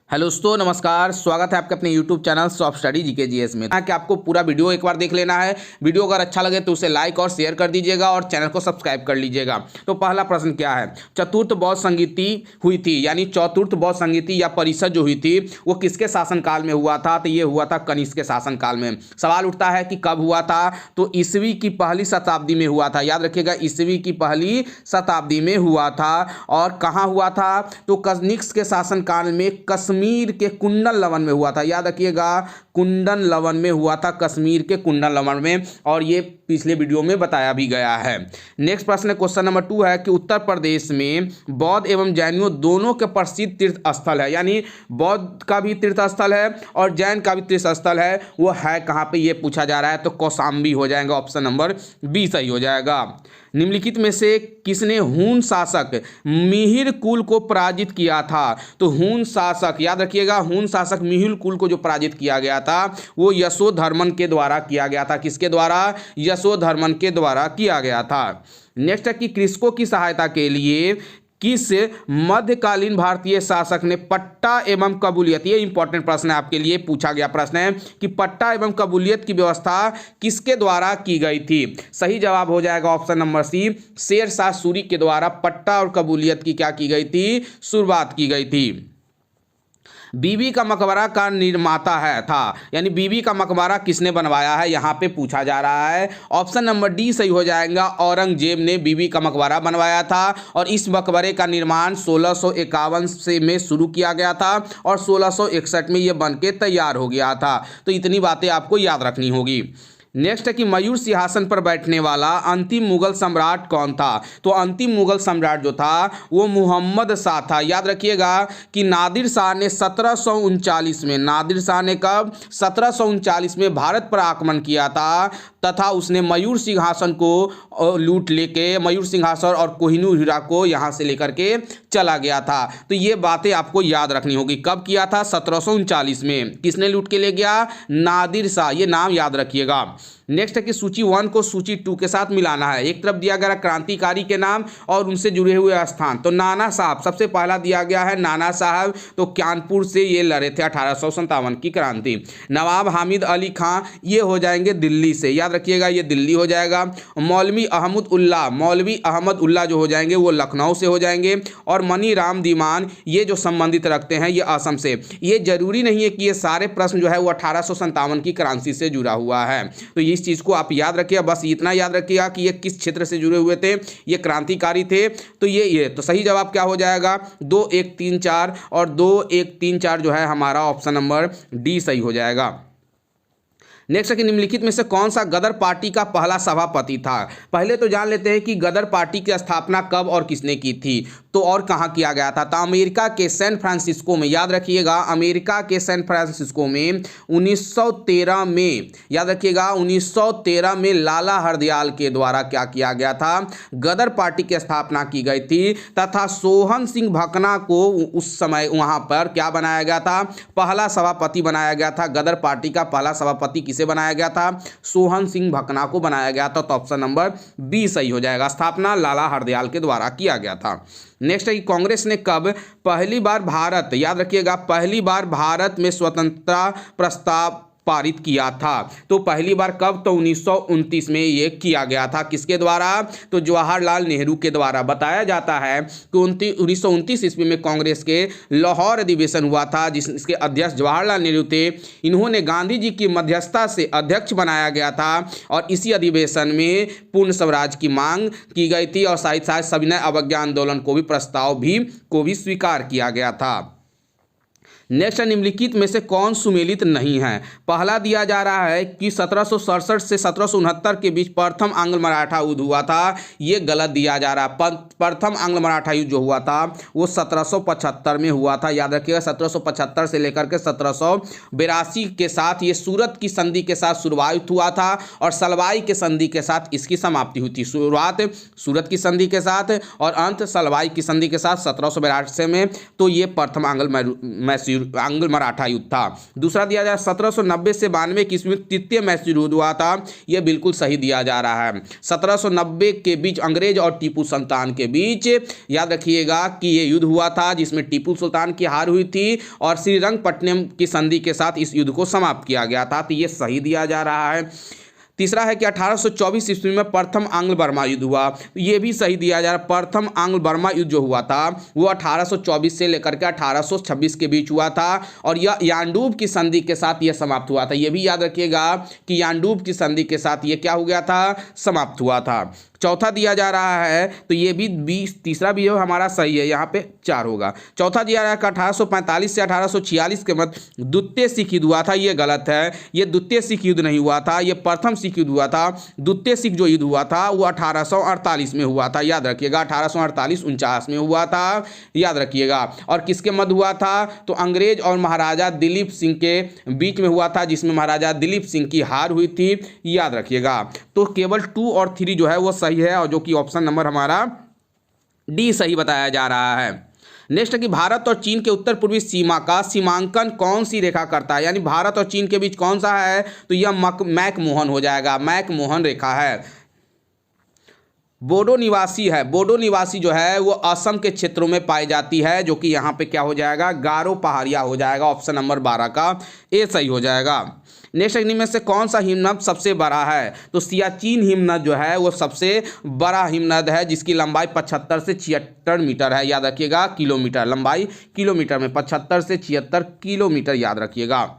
Hello दोस्तों, नमस्कार। स्वागत है आपके अपने YouTube channel soft study GK GS में। कि आपको पूरा वीडियो एक बार देख लेना है। वीडियो अगर अच्छा लगे तो उसे लाइक और शेयर कर दीजिएगा और चैनल को सब्सक्राइब कर लीजिएगा। तो पहला प्रश्न क्या है? चतुर्थ बौद्ध संगीति हुई थी, यानी चतुर्थ बौद्ध संगीति या परिषद जो हुई थी वो किसके शासनकाल में हुआ था? तो ये हुआ था कनिष्क के शासनकाल में। सवाल उठता है कि कब हुआ था? तो ईसवी की पहली शताब्दी में हुआ था। याद रखिएगा, ईसवी की पहली शताब्दी में हुआ था। और कहाँ हुआ था? तो कनिष्क के शासनकाल में कश्मीर के कुंडन लवन में हुआ था। याद रखिएगा, कुंडन लवन में हुआ था, कश्मीर के कुंडन लवन में। और ये पिछले वीडियो में बताया भी गया है। नेक्स्ट प्रश्न क्वेश्चन नंबर 2 है कि उत्तर प्रदेश में बौद्ध एवं जैनियों दोनों के प्रसिद्ध तीर्थ स्थल है, यानी बौद्ध का भी तीर्थ स्थल है और जैन का भी तीर्थ स्थल है, वो है कहाँ पे? ये पूछा जा रहा है। तो कौशाम्बी हो जाएगा, ऑप्शन नंबर बी सही हो जाएगा। निम्नलिखित में से किसने हून शासक मिहिर कुल को पराजित किया था? तो हून शासक, याद रखिएगा, हून शासक मिहिर कुल को जो पराजित किया गया था वो यशोधर्मन के द्वारा किया गया था। किसके द्वारा? यशोधर्मन के द्वारा किया गया था। नेक्स्ट है कि कृषकों की सहायता के लिए किस मध्यकालीन भारतीय शासक ने पट्टा एवं कबूलियत, ये इंपॉर्टेंट प्रश्न है आपके लिए, पूछा गया प्रश्न है कि पट्टा एवं कबूलियत की व्यवस्था किसके द्वारा की गई थी? सही जवाब हो जाएगा option number C, Sher Shah Suri के द्वारा पट्टा और कबूलियत की क्या की गई थी? शुरुआत की गई थी। बीबी का मकबरा का निर्माता है था, यानी बीबी का मकबरा किसने बनवाया है, यहाँ पे पूछा जा रहा है। ऑप्शन नंबर डी सही हो जाएगा, औरंगजेब ने बीबी का मकबरा बनवाया था। और इस मकबरे का निर्माण 1651 से में शुरू किया गया था और 1661 में ये बन के तैयार हो गया था। तो इतनी बातें आपको याद रखनी होगी। नेक्स्ट है कि मयूर सिंहासन पर बैठने वाला अंतिम मुगल सम्राट कौन था? तो अंतिम मुगल सम्राट जो था वो मुहम्मद शाह था। याद रखिएगा कि नादिर शाह ने 1739 में, नादिर शाह ने कब? 1739 में भारत पर आक्रमण किया था तथा उसने मयूर सिंहासन को लूट लेके, मयूर सिंहासन और कोहिनूर हीरा को यहाँ से लेकर के चला गया था। तो ये बातें आपको याद रखनी होगी। कब किया था? 1739 में। किसने लूट के ले गया? नादिर शाह। ये नाम याद रखिएगा। नेक्स्ट है कि सूची 1 को सूची 2 के साथ मिलाना है। एक तरफ दिया गया क्रांतिकारी के नाम और उनसे जुड़े हुए स्थान। तो नाना साहब सबसे पहला दिया गया है, नाना साहब तो कानपुर से ये लड़े थे 1857 की क्रांति। नवाब हामिद अली खां ये हो जाएंगे दिल्ली से, याद रखिएगा ये दिल्ली हो जाएगा। मौलवी अहमद उल्लाह जो हो जाएंगे वो लखनऊ से हो जाएंगे। और मनी राम दीवान ये जो संबंधित रखते हैं ये असम से। ये जरूरी नहीं है कि ये सारे प्रश्न जो है वो 1857 की क्रांति से जुड़ा हुआ है। तो इस चीज को आप याद रखिए, बस इतना याद रखिएगा कि ये किस क्षेत्र से जुड़े हुए थे, ये क्रांतिकारी थे। तो ये तो सही जवाब क्या हो जाएगा? 2 1 3 4 और 2 1 3 4 जो है हमारा ऑप्शन नंबर डी सही हो जाएगा। नेक्स्ट है कि निम्नलिखित में से कौन सा गदर पार्टी का पहला सभापति था? पहले तो जान लेते हैं कि गदर पार्टी की स्थापना कब और किसने की थी, तो और कहाँ किया गया था? तो अमेरिका के सैन फ्रांसिस्को में। याद रखिएगा, अमेरिका के सैन फ्रांसिस्को में 1913 में, याद रखिएगा 1913 में लाला हरदयाल के द्वारा क्या किया गया था? गदर पार्टी की स्थापना की गई थी तथा सोहन सिंह भकना को उस समय वहाँ पर क्या बनाया गया था? पहला सभापति बनाया गया था। गदर पार्टी का पहला सभापति किसे बनाया गया था? सोहन सिंह भकना को बनाया गया था। तो ऑप्शन नंबर बी सही हो जाएगा, स्थापना लाला हरदयाल के द्वारा किया गया था। नेक्स्ट है कि कांग्रेस ने कब पहली बार भारत, याद रखिएगा, पहली बार भारत में स्वतंत्रता प्रस्ताव पारित किया था? तो पहली बार कब? तो 1929 में ये किया गया था। किसके द्वारा? तो जवाहरलाल नेहरू के द्वारा। बताया जाता है कि 1929 ईस्वी में कांग्रेस के लाहौर अधिवेशन हुआ था जिसके अध्यक्ष जवाहरलाल नेहरू थे। इन्होंने गांधी जी की मध्यस्थता से अध्यक्ष बनाया गया था और इसी अधिवेशन में पूर्ण स्वराज की मांग की गई थी और साथ साथ सविनय अवज्ञा आंदोलन को भी स्वीकार किया गया था। नेक्स्ट, निम्नलिखित में से कौन सुमेलित नहीं है? पहला दिया जा रहा है कि 1767 से 1769 के बीच प्रथम आंग्ल मराठा युद्ध हुआ था। ये गलत दिया जा रहा है। प्रथम आंग्ल मराठा युद्ध जो हुआ था वो 1775 में हुआ था। याद रखिएगा, 1775 से लेकर के 1782 के साथ ये सूरत की संधि के साथ शुरुआत हुआ था और सलवाई के संधि के साथ इसकी समाप्ति हुई थी। शुरुआत सूरत की संधि के साथ और अंत सलवाई की संधि के साथ 1782 में। तो ये प्रथम आंग्ल मैसूर आंग्ल मराठा युद्ध था। दूसरा दिया जाए 1790 से 92 की ईस्वी में तृतीय मैसूर युद्ध हुआ था, यह बिल्कुल सही दिया जा रहा है। 1790 के बीच अंग्रेज और टीपू सुल्तान के बीच याद रखिएगा कि ये युद्ध हुआ था, जिसमें टीपू सुल्तान की हार हुई थी और श्रीरंगपट्टनम की संधि के साथ इस युद्ध को समाप्त किया गया था, तो ये सही दिया जा रहा है। तीसरा है कि 1824 ईस्वी में प्रथम आंग्ल बर्मा युद्ध हुआ, ये भी सही दिया जा रहा है। प्रथम आंग्ल बर्मा युद्ध जो हुआ था वो 1824 से लेकर के 1826 के बीच हुआ था और यह यानडूब की संधि के साथ यह समाप्त हुआ था। यह भी याद रखिएगा कि यानडूब की संधि के साथ ये क्या हो गया था, समाप्त हुआ था। चौथा दिया जा रहा है तो ये भी 20, तीसरा भी हमारा सही है, यहाँ पे 4 होगा। चौथा दिया जा रहा है कि 1845 से 1846 के मध्य द्वितीय सिख युद्ध हुआ था, ये गलत है। ये द्वितीय सिख युद्ध नहीं हुआ था, ये प्रथम सिख युद्ध हुआ था। द्वितीय सिख जो युद्ध हुआ था वो 1848 में हुआ था, याद रखिएगा। 1848-49 में हुआ था, याद रखिएगा। और किसके मध्य हुआ था, तो अंग्रेज और महाराजा दिलीप सिंह के बीच में हुआ था, जिसमें महाराजा दिलीप सिंह की हार हुई थी, याद रखिएगा। तो केवल 2 और 3 जो है वो सही है, और जो कि ऑप्शन नंबर हमारा डी सही बताया जा रहा है। नेक्स्ट है कि भारत और चीन के उत्तर पूर्वी सीमा का सीमांकन कौन सी रेखा करता है, यानी भारत और चीन के बीच कौन सा है, तो यह मैकमोहन हो जाएगा, मैकमोहन रेखा है। बोडो निवासी है, बोडो निवासी जो है वो असम के क्षेत्रों में पाई जाती है, जो कि यहाँ पे क्या हो जाएगा, गारो पहाड़िया हो जाएगा। ऑप्शन नंबर 12 का ए सही हो जाएगा। नेक्स्ट इनमें से कौन सा हिमनद सबसे बड़ा है, तो सियाचिन हिमनद जो है वो सबसे बड़ा हिमनद है, जिसकी लंबाई 75 से 76 मीटर है, याद रखिएगा। किलोमीटर लंबाई, किलोमीटर में 75 से 76 किलोमीटर, याद रखिएगा।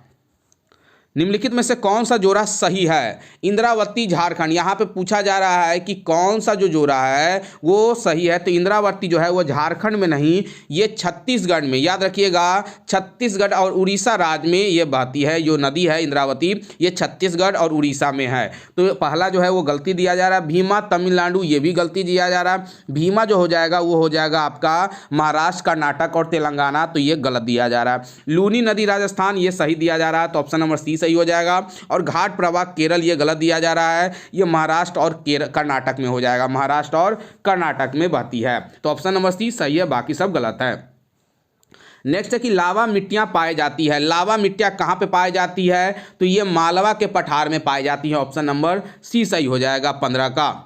निम्नलिखित में से कौन सा जोड़ा सही है, इंद्रावती झारखंड। यहाँ पे पूछा जा रहा है कि कौन सा जो जोड़ा है वो सही है, तो इंद्रावती जो है वो झारखंड में नहीं, ये छत्तीसगढ़ में, याद रखिएगा। छत्तीसगढ़ और उड़ीसा राज्य में ये बहती है, जो नदी है इंद्रावती, ये छत्तीसगढ़ और उड़ीसा में है। तो पहला जो है वो गलती दिया जा रहा है। भीमा तमिलनाडु, ये भी गलती दिया जा रहा है। भीमा जो हो जाएगा वो हो जाएगा आपका महाराष्ट्र, कर्नाटक और तेलंगाना, तो ये गलत दिया जा रहा है। लूनी नदी राजस्थान, ये सही दिया जा रहा है, तो ऑप्शन नंबर सी सही हो जाएगा। और घाट प्रवाह केरल, ये गलत दिया जा रहा है, ये महाराष्ट्र और कर्नाटक में हो जाएगा, महाराष्ट्र और कर्नाटक में बहती है, तो ऑप्शन नंबर सी सही है, बाकी सब गलत है। नेक्स्ट है कि लावा मिट्टियां पाई जाती है, लावा मिट्टियां कहां पे पाई जाती है, तो ये मालवा के पठार में पाई जाती है, ऑप्शन नंबर सी सही हो जाएगा 15 का।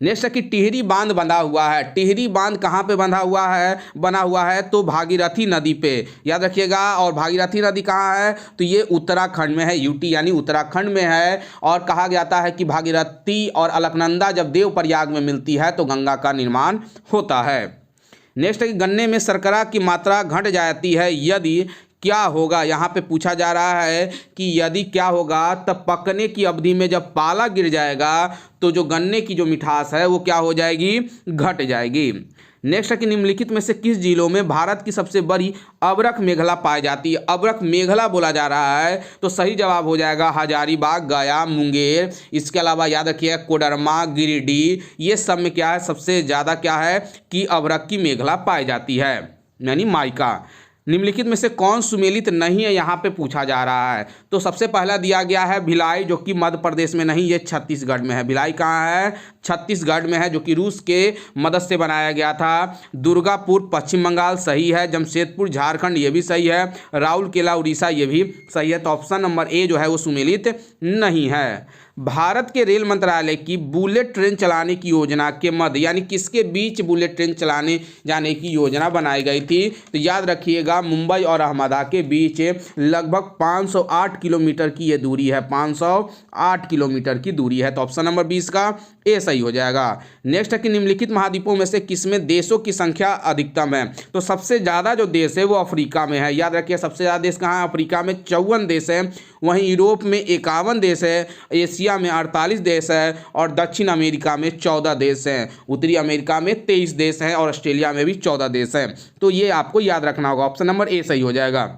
नेक्स्ट है कि टिहरी बांध बंधा हुआ है, टिहरी बांध कहाँ पे बंधा हुआ है, बना हुआ है, तो भागीरथी नदी पे, याद रखिएगा। और भागीरथी नदी कहाँ है, तो ये उत्तराखंड में है, यूटी यानी उत्तराखंड में है। और कहा जाता है कि भागीरथी और अलकनंदा जब देवप्रयाग में मिलती है तो गंगा का निर्माण होता है। नेक्स्ट है कि गन्ने में शर्करा की मात्रा घट जाती है यदि क्या होगा, यहाँ पे पूछा जा रहा है कि यदि क्या होगा, तब पकने की अवधि में जब पाला गिर जाएगा तो जो गन्ने की जो मिठास है वो क्या हो जाएगी, घट जाएगी। नेक्स्ट है कि निम्नलिखित में से किस जिलों में भारत की सबसे बड़ी अबरख मेघला पाई जाती है, अबरख मेघला बोला जा रहा है, तो सही जवाब हो जाएगा हजारीबाग, गया, मुंगेर। इसके अलावा याद रखिएगा कोडरमा, गिरिडीह, ये सब में क्या है, सबसे ज़्यादा क्या है कि अबरख की मेघला पाई जाती है, यानी माइका। निम्नलिखित में से कौन सुमेलित नहीं है, यहाँ पे पूछा जा रहा है, तो सबसे पहला दिया गया है भिलाई, जो कि मध्य प्रदेश में नहीं, ये छत्तीसगढ़ में है। भिलाई कहाँ है, छत्तीसगढ़ में है, जो कि रूस के मदद से बनाया गया था। दुर्गापुर पश्चिम बंगाल सही है, जमशेदपुर झारखंड ये भी सही है, राउरकेला उड़ीसा ये भी सही है, तो ऑप्शन नंबर ए जो है वो सुमेलित नहीं है। भारत के रेल मंत्रालय की बुलेट ट्रेन चलाने की योजना के मध्य, यानी किसके बीच बुलेट ट्रेन चलाने जाने की योजना बनाई गई थी, तो याद रखिएगा मुंबई और अहमदाबाद के बीच लगभग 508 किलोमीटर की ये दूरी है, 508 किलोमीटर की दूरी है, तो ऑप्शन नंबर 20 का ए सही हो जाएगा। नेक्स्ट है कि निम्नलिखित महाद्वीपों में से किसमें देशों की संख्या अधिकतम है, तो सबसे ज़्यादा जो देश है वो अफ्रीका में है, याद रखिए सबसे ज़्यादा देश कहाँ है, अफ्रीका में 54 देश है, वहीं यूरोप में 51 देश है, एशिया में 48 देश है और दक्षिण अमेरिका में 14 देश हैं, उत्तरी अमेरिका में 23 देश हैं और ऑस्ट्रेलिया में भी 14 देश हैं, तो ये आपको याद रखना होगा, ऑप्शन नंबर ए सही हो जाएगा।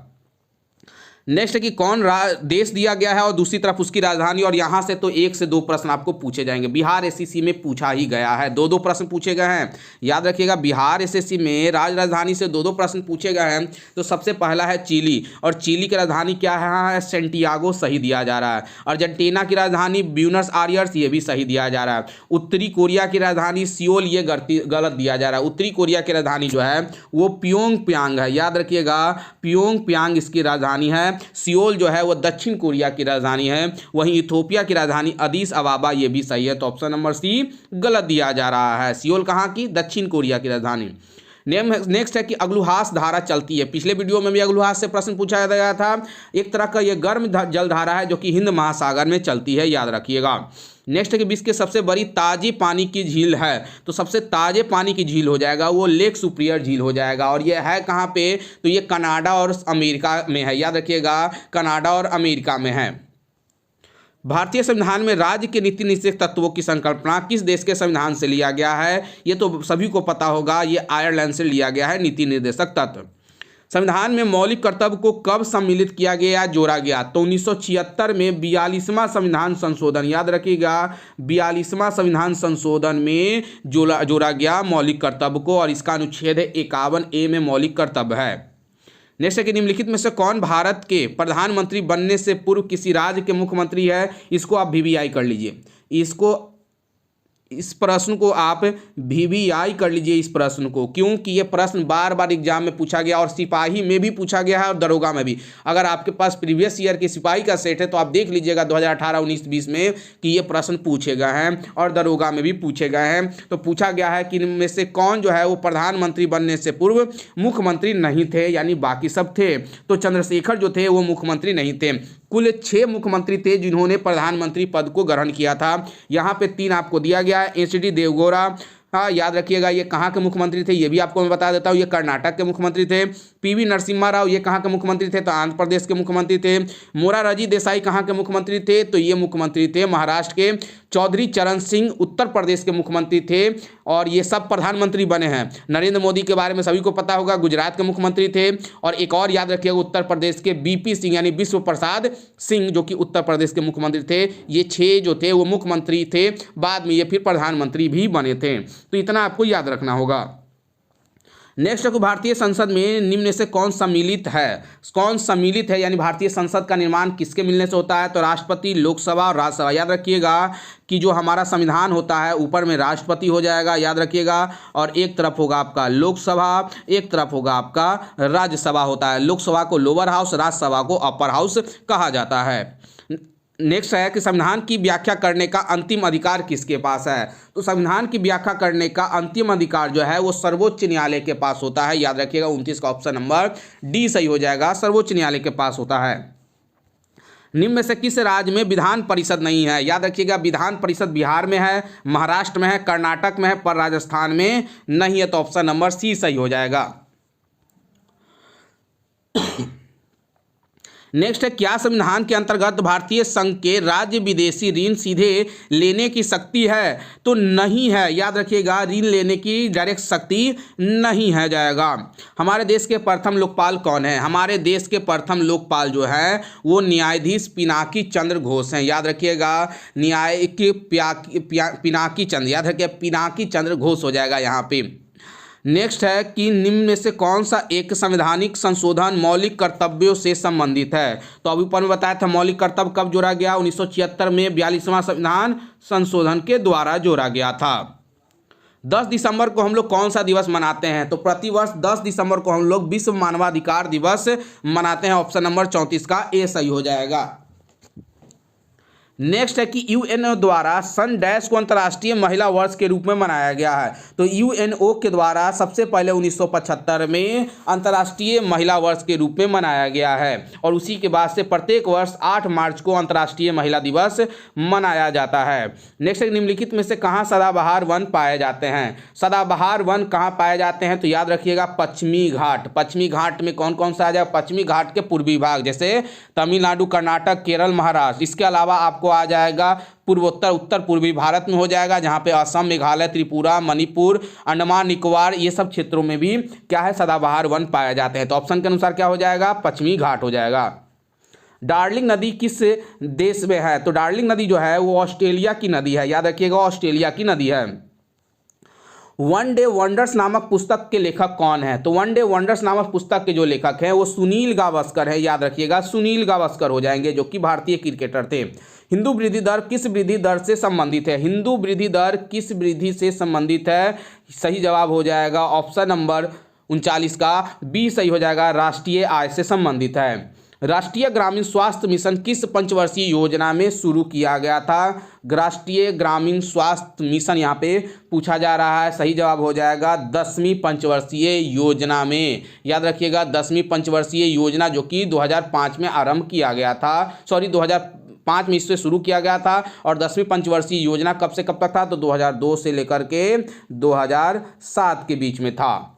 नेक्स्ट है कि कौन देश दिया गया है और दूसरी तरफ उसकी राजधानी, और यहाँ से तो 1 से 2 प्रश्न आपको पूछे जाएंगे। बिहार एसएससी में पूछा ही गया है, 2-2 प्रश्न पूछे गए हैं, याद रखिएगा। बिहार एसएससी में राजधानी से 2-2 प्रश्न पूछे गए हैं। तो सबसे पहला है चिली, और चिली की राजधानी क्या है? सेंटियागो, सही दिया जा रहा है। अर्जेंटीना की राजधानी ब्यूनस आयर्स, ये भी सही दिया जा रहा है। उत्तरी कोरिया की राजधानी सियोल, ये गलत दिया जा रहा है। उत्तरी कोरिया की राजधानी जो है वो प्योंगयांग है, याद रखिएगा, प्योंगयांग इसकी राजधानी है। सियोल जो है वो दक्षिण कोरिया की राजधानी है। वहीं इथोपिया की राजधानी अदीस अबाबा, ये भी सही है। तो ऑप्शन नंबर सी गलत दिया जा रहा है। सियोल कहाँ की? दक्षिण कोरिया की राजधानी। नेक्स्ट है कि अग्लुहास धारा चलती है। पिछले वीडियो में भी अग्लुहास से प्रश्न पूछा गया था। एक तरह का यह गर्म जल धारा है जो कि हिंद महासागर में चलती है, याद रखिएगा। नेक्स्ट है कि विश्व की सबसे बड़ी ताजे पानी की झील है। तो सबसे ताजे पानी की झील हो जाएगा वो लेक सुपिरियर झील हो जाएगा। और ये है कहाँ पे? तो ये कनाडा और अमेरिका में है, याद रखिएगा, कनाडा और अमेरिका में है। भारतीय संविधान में राज्य के नीति निषेध तत्वों की संकल्पना किस देश के संविधान से लिया गया है? ये तो सभी को पता होगा, ये आयरलैंड से लिया गया है नीति निर्देशक तत्व। संविधान में मौलिक कर्तव्य को कब सम्मिलित किया गया, जोड़ा गया? तो 1976 में 42वां संविधान संशोधन, याद रखिएगा, 42वां संविधान संशोधन में जोड़ा गया मौलिक कर्तव्य को, और इसका अनुच्छेद 51A में मौलिक कर्तव्य है। नेक्स्ट है कि निम्नलिखित में से कौन भारत के प्रधानमंत्री बनने से पूर्व किसी राज्य के मुख्यमंत्री है? इसको आप VVI कर लीजिए, इस प्रश्न को आप VVI कर लीजिए इस प्रश्न को, क्योंकि ये प्रश्न बार बार एग्जाम में पूछा गया, और सिपाही में भी पूछा गया है और दरोगा में भी। अगर आपके पास प्रीवियस ईयर के सिपाही का सेट है तो आप देख लीजिएगा 2018, 19, 20 में कि ये प्रश्न पूछे गए हैं, और दरोगा में भी पूछे गए हैं। तो पूछा गया है कि इनमें से कौन जो है वो प्रधानमंत्री बनने से पूर्व मुख्यमंत्री नहीं थे, यानी बाकी सब थे। तो चंद्रशेखर जो थे वो मुख्यमंत्री नहीं थे। कुल 6 मुख्यमंत्री थे जिन्होंने प्रधानमंत्री पद को ग्रहण किया था। यहाँ पे 3 आपको दिया गया है। HD देवगौड़ा, हाँ याद रखिएगा, ये कहाँ के मुख्यमंत्री थे ये भी आपको मैं बता देता हूँ, ये कर्नाटक के मुख्यमंत्री थे। PV नरसिम्हा राव, ये कहाँ के मुख्यमंत्री थे? तो आंध्र प्रदेश के मुख्यमंत्री थे। मोरारजी देसाई कहाँ के मुख्यमंत्री थे? तो ये मुख्यमंत्री थे महाराष्ट्र के। चौधरी चरण सिंह उत्तर प्रदेश के मुख्यमंत्री थे, और ये सब प्रधानमंत्री बने हैं। नरेंद्र मोदी के बारे में सभी को पता होगा, गुजरात के मुख्यमंत्री थे। और एक और याद रखिएगा, उत्तर प्रदेश के BP सिंह यानी विश्व प्रसाद सिंह, जो कि उत्तर प्रदेश के मुख्यमंत्री थे। ये 6 जो थे वो मुख्यमंत्री थे, बाद में ये फिर प्रधानमंत्री भी बने थे। तो इतना आपको याद रखना होगा। नेक्स्ट है कि भारतीय संसद में निम्न में से कौन सम्मिलित है? कौन सम्मिलित है यानी भारतीय संसद का निर्माण किसके मिलने से होता है? तो राष्ट्रपति, लोकसभा और राज्यसभा। याद रखिएगा कि जो हमारा संविधान होता है ऊपर में राष्ट्रपति हो जाएगा, याद रखिएगा, और एक तरफ होगा आपका लोकसभा, एक तरफ होगा आपका राज्यसभा होता है। लोकसभा को लोअर हाउस, राज्यसभा को अपर हाउस कहा जाता है। नेक्स्ट है कि संविधान की व्याख्या करने का अंतिम अधिकार किसके पास है? तो संविधान की व्याख्या करने का अंतिम अधिकार जो है वो सर्वोच्च न्यायालय के पास होता है, याद रखिएगा। 29 का ऑप्शन नंबर D सही हो जाएगा, सर्वोच्च न्यायालय के पास होता है। निम्न में से किस राज्य में विधान परिषद नहीं है? याद रखिएगा, विधान परिषद बिहार में है, महाराष्ट्र में है, कर्नाटक में है, पर राजस्थान में नहीं है। तो ऑप्शन नंबर C सही हो जाएगा। नेक्स्ट है, क्या संविधान के अंतर्गत भारतीय संघ के राज्य विदेशी ऋण सीधे लेने की शक्ति है? तो नहीं है, याद रखिएगा, ऋण लेने की डायरेक्ट शक्ति नहीं है जाएगा। हमारे देश के प्रथम लोकपाल कौन है? हमारे देश के प्रथम लोकपाल जो है वो न्यायाधीश पिनाकी चंद्र घोष हैं, याद रखिएगा, न्यायिक पिनाकी चंद्र, याद रखिए, पिनाकी चंद्र घोष हो जाएगा यहाँ पे। नेक्स्ट है कि निम्न में से कौन सा एक संवैधानिक संशोधन मौलिक कर्तव्यों से संबंधित है? तो अभी ऊपर में बताया था मौलिक कर्तव्य कब जोड़ा गया? 1976 में 42वां संविधान संशोधन के द्वारा जोड़ा गया था। 10 दिसंबर को हम लोग कौन सा दिवस मनाते हैं? तो प्रतिवर्ष 10 दिसंबर को हम लोग विश्व मानवाधिकार दिवस मनाते हैं। ऑप्शन नंबर 34 का A सही हो जाएगा। नेक्स्ट है कि UN द्वारा सन डैश को अंतर्राष्ट्रीय महिला वर्ष के रूप में मनाया गया है। तो UNO के द्वारा सबसे पहले 1975 में अंतर्राष्ट्रीय महिला वर्ष के रूप में मनाया गया है, और उसी के बाद से प्रत्येक वर्ष 8 मार्च को अंतर्राष्ट्रीय महिला दिवस मनाया जाता है। नेक्स्ट है, निम्नलिखित में से कहाँ सदाबहार वन पाए जाते हैं? सदाबहार वन कहाँ पाए जाते हैं? तो याद रखिएगा, पश्चिमी घाट। पश्चिमी घाट में कौन कौन सा आ जाएगा? पश्चिमी घाट के पूर्वी भाग, जैसे तमिलनाडु, कर्नाटक, केरल, महाराष्ट्र। इसके अलावा आपको आ जाएगा पूर्वोत्तर, उत्तर पूर्वी भारत में हो जाएगा, जहां पे असम, मेघालय, त्रिपुरा, मणिपुर, अंडमान निकोबार, ये सब क्षेत्रों में भी क्या है, सदाबहार वन पाए जाते हैं। तो ऑप्शन के अनुसार क्या हो जाएगा? पश्चिमी घाट हो जाएगा। डार्लिंग नदी किस देश में है? तो डार्लिंग नदी जो है वो ऑस्ट्रेलिया की नदी है, याद रखिएगा ऑस्ट्रेलिया की नदी है। वन डे वंडर्स नामक पुस्तक के लेखक कौन है? तो वन डे वंडर्स नामक पुस्तक के जो लेखक हैं वो सुनील गावस्कर है, याद रखिएगा सुनील गावस्कर हो जाएंगे, जो कि भारतीय क्रिकेटर थे। हिंदू वृद्धि दर किस वृद्धि दर से संबंधित है? हिंदू वृद्धि दर किस वृद्धि से संबंधित है? सही जवाब हो जाएगा ऑप्शन नंबर 39 का बी सही हो जाएगा, राष्ट्रीय आय से संबंधित है। राष्ट्रीय ग्रामीण स्वास्थ्य मिशन किस पंचवर्षीय योजना में शुरू किया गया था? राष्ट्रीय ग्रामीण स्वास्थ्य मिशन यहाँ पे पूछा जा रहा है, सही जवाब हो जाएगा 10वीं पंचवर्षीय योजना में। याद रखिएगा 10वीं पंचवर्षीय योजना जो कि 2005 में आरंभ किया गया था, 2005 में इससे शुरू किया गया था। और 10वीं पंचवर्षीय योजना कब से कब तक था? तो 2002 से लेकर के 2007 के बीच में था।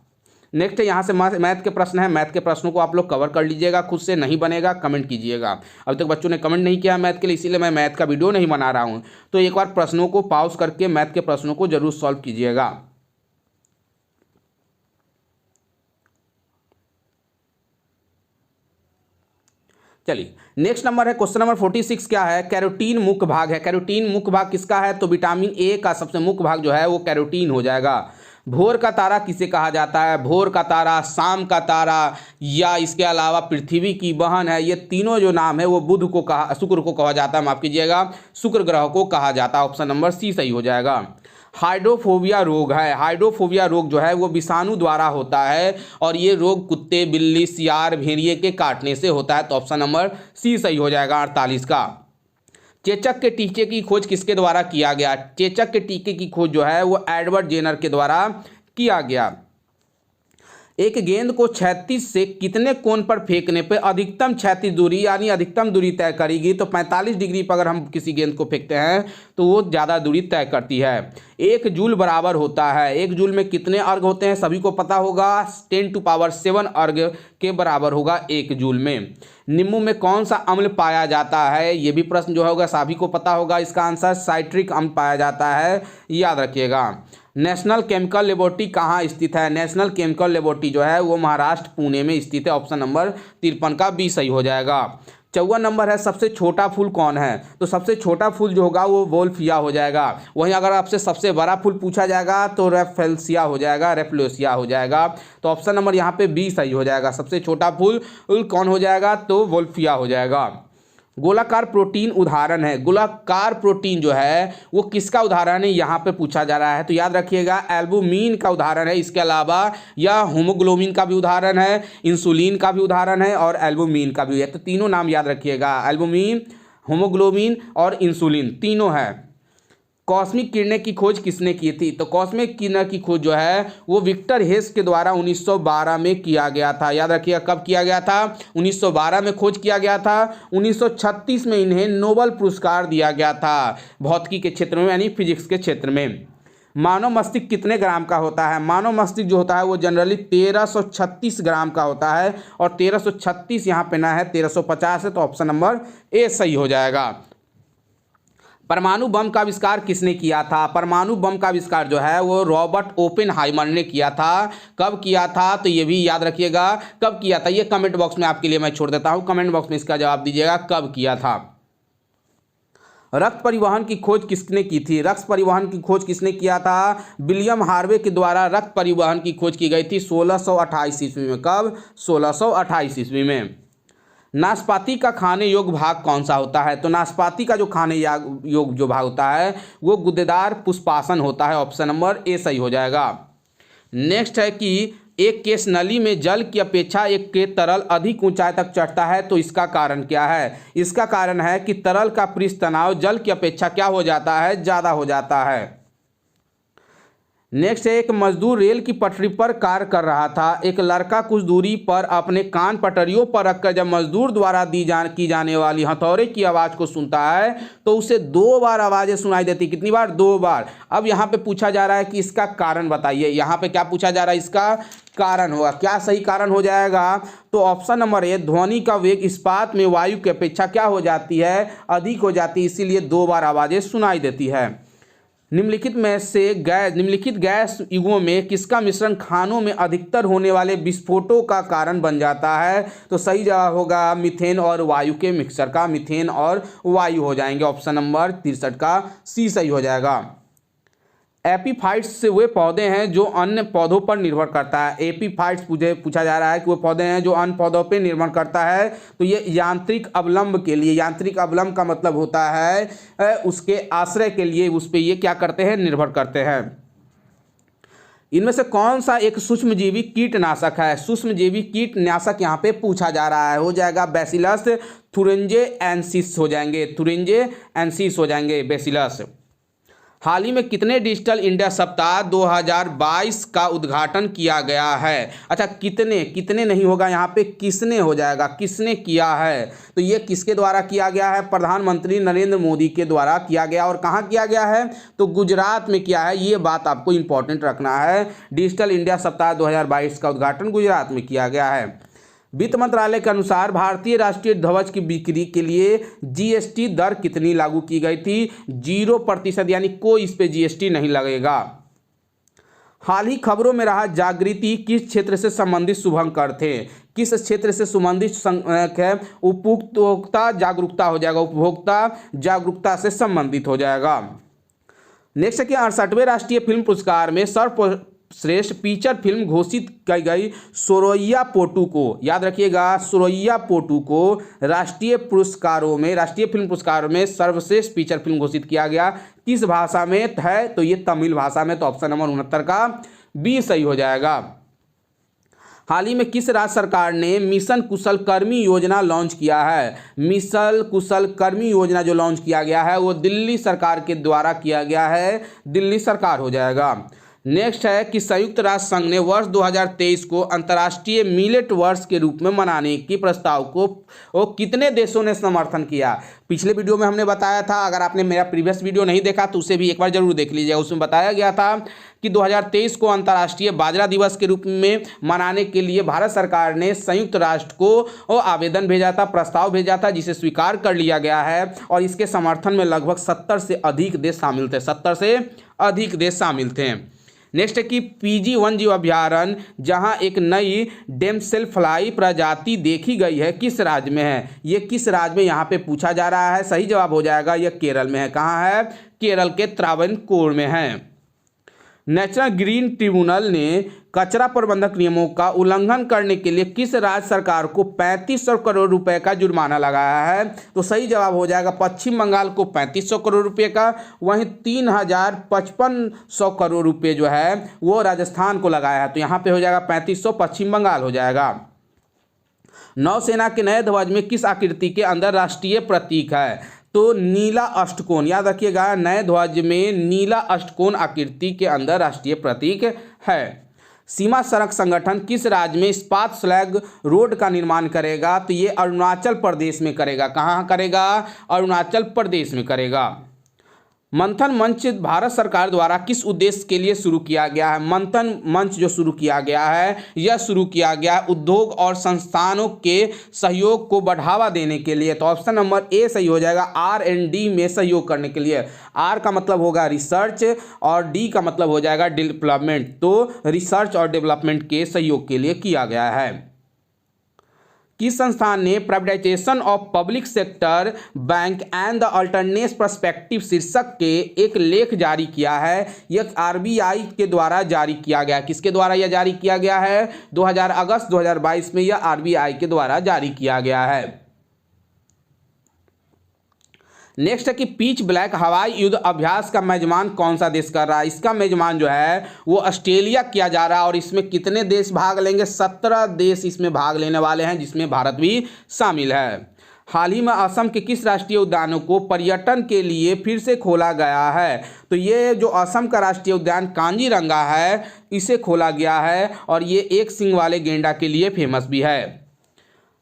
नेक्स्ट यहाँ से मैथ के प्रश्न है, मैथ के प्रश्नों को आप लोग कवर कर लीजिएगा, खुद से नहीं बनेगा कमेंट कीजिएगा। अभी तक बच्चों ने कमेंट नहीं किया मैथ के लिए, इसीलिए मैं मैथ का वीडियो नहीं बना रहा हूँ। तो एक बार प्रश्नों को पॉज करके मैथ के प्रश्नों को जरूर सॉल्व कीजिएगा। चलिए नेक्स्ट नंबर है क्वेश्चन नंबर 46 क्या है? कैरोटीन मुख्य भाग है। कैरोटीन मुख्य भाग किसका है? तो विटामिन ए का सबसे मुख्य भाग जो है वो कैरोटीन हो जाएगा। भोर का तारा किसे कहा जाता है? भोर का तारा, शाम का तारा, या इसके अलावा पृथ्वी की बहन है, ये तीनों जो नाम है वो बुध को कहा, शुक्र को कहा जाता है, माफ कीजिएगा शुक्र ग्रह को कहा जाता है। ऑप्शन नंबर सी सही हो जाएगा। हाइड्रोफोबिया रोग है। हाइड्रोफोबिया रोग जो है वो विषाणु द्वारा होता है और ये रोग कुत्ते, बिल्ली, सियार, भेड़िए के काटने से होता है। तो ऑप्शन नंबर सी सही हो जाएगा 48 का। चेचक के टीके की खोज किसके द्वारा किया गया? चेचक के टीके की खोज जो है वो एडवर्ड जेनर के द्वारा किया गया। एक गेंद को क्षैतिज से कितने कोण पर फेंकने पर अधिकतम क्षैतिज दूरी यानी अधिकतम दूरी तय करेगी? तो 45 डिग्री पर अगर हम किसी गेंद को फेंकते हैं तो वो ज़्यादा दूरी तय करती है। 1 जूल बराबर होता है, 1 जूल में कितने अर्घ होते हैं? सभी को पता होगा 10⁻7 अर्घ के बराबर होगा 1 जूल में। नींबू में कौन सा अम्ल पाया जाता है? ये भी प्रश्न जो होगा सभी को पता होगा, इसका आंसर साइट्रिक अम्ल पाया जाता है, याद रखिएगा। नेशनल केमिकल लेबोरेटरी कहाँ स्थित है? नेशनल केमिकल लेबोरेटरी जो है वो महाराष्ट्र पुणे में स्थित है। ऑप्शन नंबर 53 का बी सही हो जाएगा। 54 नंबर है सबसे छोटा फूल कौन है? तो सबसे छोटा फूल जो होगा वो वोल्फिया हो जाएगा। वहीं अगर आपसे सबसे बड़ा फूल पूछा जाएगा तो रेफेलसिया हो जाएगा, रेफलोसिया हो जाएगा। तो ऑप्शन नंबर यहाँ पे बी सही हो जाएगा। सबसे छोटा फूल कौन हो जाएगा? तो वोल्फिया हो जाएगा। गोलाकार प्रोटीन उदाहरण है। गोलाकार प्रोटीन जो है वो किसका उदाहरण है यहाँ पे पूछा जा रहा है? तो याद रखिएगा एल्बुमिन का उदाहरण है। इसके अलावा यह होमोग्लोबिन का भी उदाहरण है, इंसुलिन का भी उदाहरण है और एल्बुमिन का भी है। तो तीनों नाम याद रखिएगा, एल्बुमिन, होमोग्लोबिन और इंसुलिन तीनों है। कॉस्मिक किरणें की खोज किसने की थी? तो कॉस्मिक किरण की खोज जो है वो विक्टर हेस के द्वारा 1912 में किया गया था। याद रखिएगा कब किया गया था? 1912 में खोज किया गया था। 1936 में इन्हें नोबेल पुरस्कार दिया गया था भौतिकी के क्षेत्र में यानी फिजिक्स के क्षेत्र में। मानव मस्तिष्क कितने ग्राम का होता है? मानव मस्तिष्क जो होता है वो जनरली 1336 ग्राम का होता है और 1336 यहाँ पे ना है 1350 है। तो ऑप्शन नंबर ए सही हो जाएगा। परमाणु बम का आविष्कार किसने किया था? परमाणु बम का आविष्कार जो है वो रॉबर्ट ओपेनहाइमर ने किया था। कब किया था? तो ये भी याद रखिएगा कब किया था, ये कमेंट बॉक्स में आपके लिए मैं छोड़ देता हूँ, कमेंट बॉक्स में इसका जवाब दीजिएगा कब किया था। रक्त परिवहन की खोज किसने की थी? रक्त परिवहन की खोज किसने किया था? विलियम हार्वे के द्वारा रक्त परिवहन की खोज की गई थी 1628 ईस्वी में। कब? 1628 ईस्वी में। नाशपाती का खाने योग्य भाग कौन सा होता है? तो नाशपाती का जो खाने योग्य जो भाग होता है वो गुद्देदार पुष्पासन होता है। ऑप्शन नंबर ए सही हो जाएगा। नेक्स्ट है कि एक केस नली में जल की अपेक्षा एक के तरल अधिक ऊंचाई तक चढ़ता है, तो इसका कारण क्या है? इसका कारण है कि तरल का पृष्ठ तनाव जल की अपेक्षा क्या हो जाता है? ज़्यादा हो जाता है। नेक्स्ट है एक मजदूर रेल की पटरी पर कार्य कर रहा था। एक लड़का कुछ दूरी पर अपने कान पटरियों पर रखकर जब मजदूर द्वारा की जाने वाली हथौड़े की आवाज़ को सुनता है तो उसे 2 बार आवाज़ें सुनाई देती। कितनी बार? 2 बार। अब यहाँ पे पूछा जा रहा है कि इसका कारण बताइए। यहाँ पे क्या पूछा जा रहा है? इसका कारण होगा। क्या सही कारण हो जाएगा? तो ऑप्शन नंबर ए, ध्वनि का वेग इस्पात में वायु की अपेक्षा क्या हो जाती है? अधिक हो जाती है, इसीलिए 2 बार आवाज़ें सुनाई देती है। निम्नलिखित गैस युगों में किसका मिश्रण खानों में अधिकतर होने वाले विस्फोटों का कारण बन जाता है? तो सही जवाब होगा मीथेन और वायु के मिक्सर का, मीथेन और वायु हो जाएंगे। ऑप्शन नंबर 63 का सी सही हो जाएगा। एपीफाइट्स से वे पौधे हैं जो अन्य पौधों पर निर्भर करता है। एपीफाइट्स पूछा जा रहा है कि वो पौधे हैं जो अन्य पौधों पर निर्भर करता है। तो ये यांत्रिक अवलंब के लिए, यांत्रिक अवलंब का मतलब होता है उसके आश्रय के लिए उस पर ये क्या करते हैं, निर्भर करते हैं। इनमें से कौन सा एक सूक्ष्मजीवी कीटनाशक है? सूक्ष्मजीवी कीटनाशक यहाँ पे पूछा जा रहा है, हो जाएगा बैसिलस थुरिंजेंसिस हो जाएंगे, थुरिंजेंसिस हो जाएंगे बैसिलस। हाल ही में कितने डिजिटल इंडिया सप्ताह 2022 का उद्घाटन किया गया है? अच्छा, कितने नहीं होगा यहाँ पे, किसने हो जाएगा, किसने किया है? तो ये किसके द्वारा किया गया है? प्रधानमंत्री नरेंद्र मोदी के द्वारा किया गया। और कहाँ किया गया है? तो गुजरात में किया है। ये बात आपको इंपॉर्टेंट रखना है। डिजिटल इंडिया सप्ताह 2022 का उद्घाटन गुजरात में किया गया है। वित्त मंत्रालय के अनुसार भारतीय राष्ट्रीय ध्वज की बिक्री के लिए जीएसटी दर कितनी लागू की गई थी? 0%, यानी कोई इस पे जीएसटी नहीं लगेगा। हाल ही खबरों में रहा जागृति किस क्षेत्र से संबंधित शुभंकर थे? किस क्षेत्र से संबंधित है? उपभोक्ता जागरूकता हो जाएगा, उपभोक्ता जागरूकता से संबंधित हो जाएगा। नेक्स्ट है कि 68वें राष्ट्रीय फिल्म पुरस्कार में सर्वश्रेष्ठ फीचर फिल्म घोषित की गई सोरैया पोटू को, याद रखिएगा, सोरैया पोटू को राष्ट्रीय फिल्म पुरस्कारों में सर्वश्रेष्ठ फीचर फिल्म घोषित किया गया। किस भाषा में है? तो ये तमिल भाषा में। तो ऑप्शन नंबर 69 का बी सही हो जाएगा। हाल ही में किस राज्य सरकार ने मिशन कुशल कर्मी योजना लॉन्च किया है? मिशन कुशल कर्मी योजना जो लॉन्च किया गया है वो दिल्ली सरकार के द्वारा किया गया है, दिल्ली सरकार हो जाएगा। नेक्स्ट है कि संयुक्त राष्ट्र संघ ने वर्ष 2023 को अंतर्राष्ट्रीय मिलेट वर्ष के रूप में मनाने के प्रस्ताव को कितने देशों ने समर्थन किया? पिछले वीडियो में हमने बताया था, अगर आपने मेरा प्रीवियस वीडियो नहीं देखा तो उसे भी एक बार जरूर देख लीजिएगा। उसमें बताया गया था कि 2023 को अंतर्राष्ट्रीय बाजरा दिवस के रूप में मनाने के लिए भारत सरकार ने संयुक्त राष्ट्र को आवेदन भेजा था, प्रस्ताव भेजा था, जिसे स्वीकार कर लिया गया है। और इसके समर्थन में लगभग 70 से अधिक देश शामिल थे, 70 से अधिक देश शामिल थे। नेक्स्ट है कि पीजी वन्यजीव अभ्यारण्य जहां एक नई डेमसेलफ्लाई प्रजाति देखी गई है, किस राज्य में है? ये किस राज्य में यहाँ पे पूछा जा रहा है। सही जवाब हो जाएगा, यह केरल में है। कहाँ है? केरल के त्रावणकोर में है। नेशनल ग्रीन ट्रिब्यूनल ने कचरा प्रबंधक नियमों का उल्लंघन करने के लिए किस राज्य सरकार को 3500 करोड़ रुपए का जुर्माना लगाया है? तो सही जवाब हो जाएगा पश्चिम बंगाल को 3500 करोड़ रुपए का, वहीं 3555 करोड़ रुपए जो है वो राजस्थान को लगाया है। तो यहाँ पे हो जाएगा 3500, पश्चिम बंगाल हो जाएगा। नौसेना के नए ध्वज में किस आकृति के अंदर राष्ट्रीय प्रतीक है? तो नीला अष्टकोण, याद रखिएगा, नए ध्वज में नीला अष्टकोण आकृति के अंदर राष्ट्रीय प्रतीक है। सीमा सड़क संगठन किस राज्य में इस्पात स्लैग रोड का निर्माण करेगा? तो ये अरुणाचल प्रदेश में करेगा। कहाँ करेगा? अरुणाचल प्रदेश में करेगा। मंथन मंच भारत सरकार द्वारा किस उद्देश्य के लिए शुरू किया गया है? मंथन मंच जो शुरू किया गया है, यह शुरू किया गया उद्योग और संस्थानों के सहयोग को बढ़ावा देने के लिए। तो ऑप्शन नंबर ए सही हो जाएगा, R&D में सहयोग करने के लिए। R का मतलब होगा रिसर्च और D का मतलब हो जाएगा डेवलपमेंट। तो रिसर्च और डेवलपमेंट के सहयोग के लिए किया गया है। किस संस्थान ने privatisation of public sector bank and the alternate perspective शीर्षक के एक लेख जारी किया है? यह RBI के द्वारा जारी किया गया। किसके द्वारा यह जारी किया गया है? 2000 अगस्त 2022 में यह RBI के द्वारा जारी किया गया है। नेक्स्ट है कि पिच ब्लैक हवाई युद्ध अभ्यास का मेजबान कौन सा देश कर रहा है? इसका मेजबान जो है वो ऑस्ट्रेलिया किया जा रहा है। और इसमें कितने देश भाग लेंगे? 17 देश इसमें भाग लेने वाले हैं, जिसमें भारत भी शामिल है। हाल ही में असम के किस राष्ट्रीय उद्यानों को पर्यटन के लिए फिर से खोला गया है? तो ये जो असम का राष्ट्रीय उद्यान कांजीरंगा है, इसे खोला गया है और ये एक सींग वाले गेंडा के लिए फेमस भी है।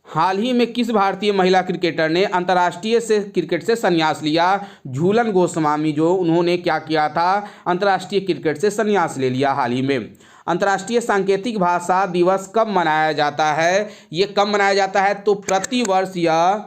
हाल ही में किस भारतीय महिला क्रिकेटर ने अंतर्राष्ट्रीय क्रिकेट से संन्यास लिया? झूलन गोस्वामी, जो उन्होंने क्या किया था, अंतर्राष्ट्रीय क्रिकेट से संन्यास ले लिया हाल ही में। अंतर्राष्ट्रीय सांकेतिक भाषा दिवस कब मनाया जाता है? ये कब मनाया जाता है? तो प्रतिवर्ष यह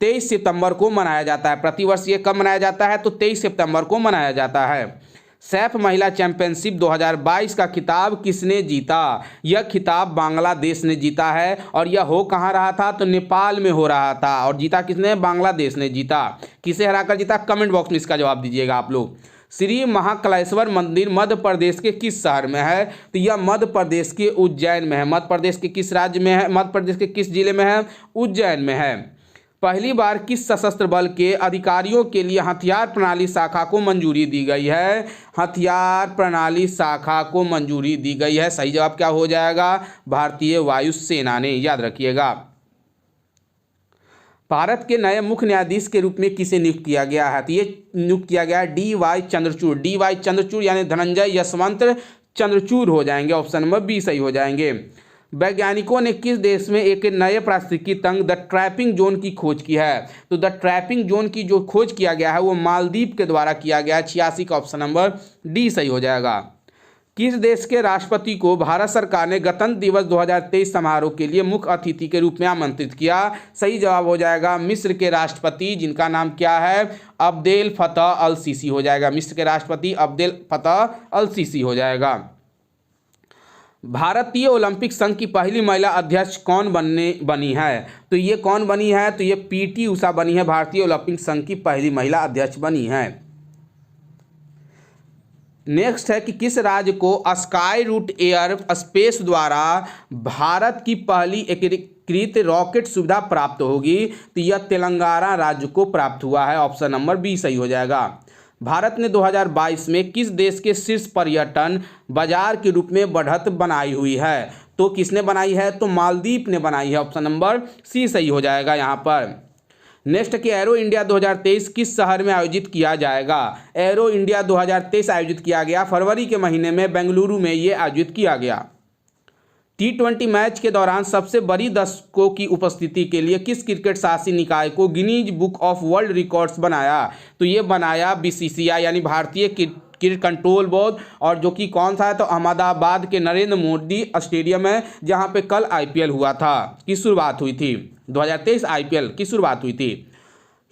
23 सितंबर को मनाया जाता है। प्रतिवर्ष ये कब मनाया जाता है? तो 23 सितंबर को मनाया जाता है। सैफ महिला चैंपियनशिप 2022 का खिताब किसने जीता? यह खिताब बांग्लादेश ने जीता है और यह हो कहाँ रहा था? तो नेपाल में हो रहा था। और जीता किसने? बांग्लादेश ने जीता। किसे हराकर जीता? कमेंट बॉक्स में इसका जवाब दीजिएगा आप लोग। श्री महाकालेश्वर मंदिर मध्य प्रदेश के किस शहर में है? तो यह मध्य प्रदेश के उज्जैन में है। मध्य प्रदेश के किस राज्य में है? मध्य प्रदेश के किस जिले में है? उज्जैन में है। पहली बार किस सशस्त्र बल के अधिकारियों के लिए हथियार प्रणाली शाखा को मंजूरी दी गई है? हथियार प्रणाली शाखा को मंजूरी दी गई है। सही जवाब क्या हो जाएगा? भारतीय वायुसेना ने, याद रखिएगा। भारत के नए मुख्य न्यायाधीश के रूप में किसे नियुक्त किया गया है? तो ये नियुक्त किया गया है DY चंद्रचूड़। DY चंद्रचूड़ यानी धनंजय यशवंत चंद्रचूड़ हो जाएंगे। ऑप्शन नंबर बी सही हो जाएंगे। वैज्ञानिकों ने किस देश में एक नए पारिस्थितिकी तंत्र द ट्रैपिंग जोन की खोज की है? तो द ट्रैपिंग जोन की जो खोज किया गया है वो मालदीव के द्वारा किया गया है। 86 का ऑप्शन नंबर डी सही हो जाएगा। किस देश के राष्ट्रपति को भारत सरकार ने गणतंत्र दिवस 2023 समारोह के लिए मुख्य अतिथि के रूप में आमंत्रित किया? सही जवाब हो जाएगा मिस्र के राष्ट्रपति, जिनका नाम क्या है? अब्देल फतह अल सीसी हो जाएगा। मिस्र के राष्ट्रपति अब्देल फतह अल सीसी हो जाएगा। भारतीय ओलंपिक संघ की पहली महिला अध्यक्ष कौन बनी है? तो ये कौन बनी है? तो ये PT उषा बनी है। भारतीय ओलंपिक संघ की पहली महिला अध्यक्ष बनी है। नेक्स्ट है कि किस राज्य को स्काई रूट एयर स्पेस द्वारा भारत की पहली एकीकृत रॉकेट सुविधा प्राप्त होगी? तो यह तेलंगाना राज्य को प्राप्त हुआ है। ऑप्शन नंबर बी सही हो जाएगा। भारत ने 2022 में किस देश के शीर्ष पर्यटन बाजार के रूप में बढ़त बनाई हुई है? तो किसने बनाई है? तो मालदीव ने बनाई है। ऑप्शन नंबर सी सही हो जाएगा यहाँ पर। नेक्स्ट कि एरो इंडिया 2023 किस शहर में आयोजित किया जाएगा? एरो इंडिया 2023 आयोजित किया गया फरवरी के महीने में बेंगलुरु में ये आयोजित किया गया। T20 मैच के दौरान सबसे बड़ी दर्शकों की उपस्थिति के लिए किस क्रिकेट शासी निकाय को Guinness book of world records बनाया? तो ये बनाया BCCI यानी भारतीय क्रिकेट कंट्रोल बोर्ड, और जो कि कौन सा है? तो अहमदाबाद के नरेंद्र मोदी स्टेडियम है, जहां पे कल IPL हुआ था, की शुरुआत हुई थी। 2023 IPL की शुरुआत हुई थी।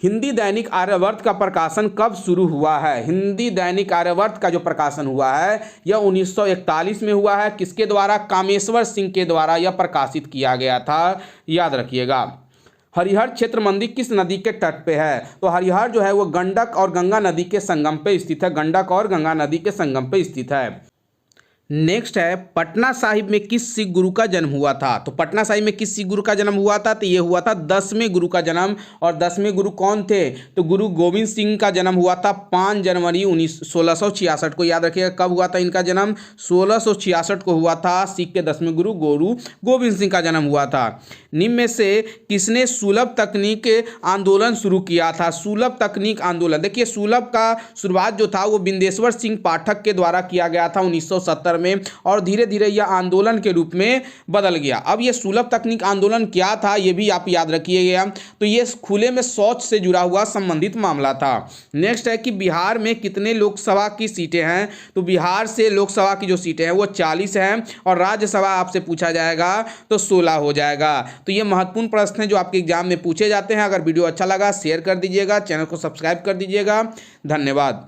हिंदी दैनिक आर्यावर्त का प्रकाशन कब शुरू हुआ है? हिंदी दैनिक आर्यावर्त का जो प्रकाशन हुआ है यह 1941 में हुआ है। किसके द्वारा? कामेश्वर सिंह के द्वारा यह प्रकाशित किया गया था, याद रखिएगा। हरिहर क्षेत्र मंदिर किस नदी के तट पे है? तो हरिहर जो है वो गंडक और गंगा नदी के संगम पे स्थित है। गंडक और गंगा नदी के संगम पे स्थित है। नेक्स्ट है पटना साहिब में किस सिख गुरु का जन्म हुआ था? तो पटना साहिब में किस सिख गुरु का जन्म हुआ था? तो ये हुआ था 10वें गुरु का जन्म। और 10वें गुरु कौन थे? तो गुरु गोविंद सिंह का जन्म हुआ था 5 जनवरी 1666 को। याद रखिएगा कब हुआ था इनका जन्म? 1666 को हुआ था। सिख के 10वें गुरु गोविंद सिंह का जन्म हुआ था। निम्न में से किसने सुलभ तकनीक आंदोलन शुरू किया था? सुलभ तकनीक आंदोलन, देखिए सुलभ का शुरुआत जो था वो बिंदेश्वर सिंह पाठक के द्वारा किया गया था 1970 में, और धीरे धीरे यह आंदोलन के रूप में बदल गया। अब ये सुलभ तकनीक आंदोलन क्या था ये भी आप याद रखिएगा। तो ये खुले में शौच से जुड़ा हुआ संबंधित मामला था। नेक्स्ट है कि बिहार में कितने लोकसभा की सीटें हैं? तो बिहार से लोकसभा की जो सीटें हैं वो 40 हैं, और राज्यसभा आपसे पूछा जाएगा तो 16 हो जाएगा। तो ये महत्वपूर्ण प्रश्न हैं जो आपके एग्जाम में पूछे जाते हैं। अगर वीडियो अच्छा लगा शेयर कर दीजिएगा, चैनल को सब्सक्राइब कर दीजिएगा। धन्यवाद।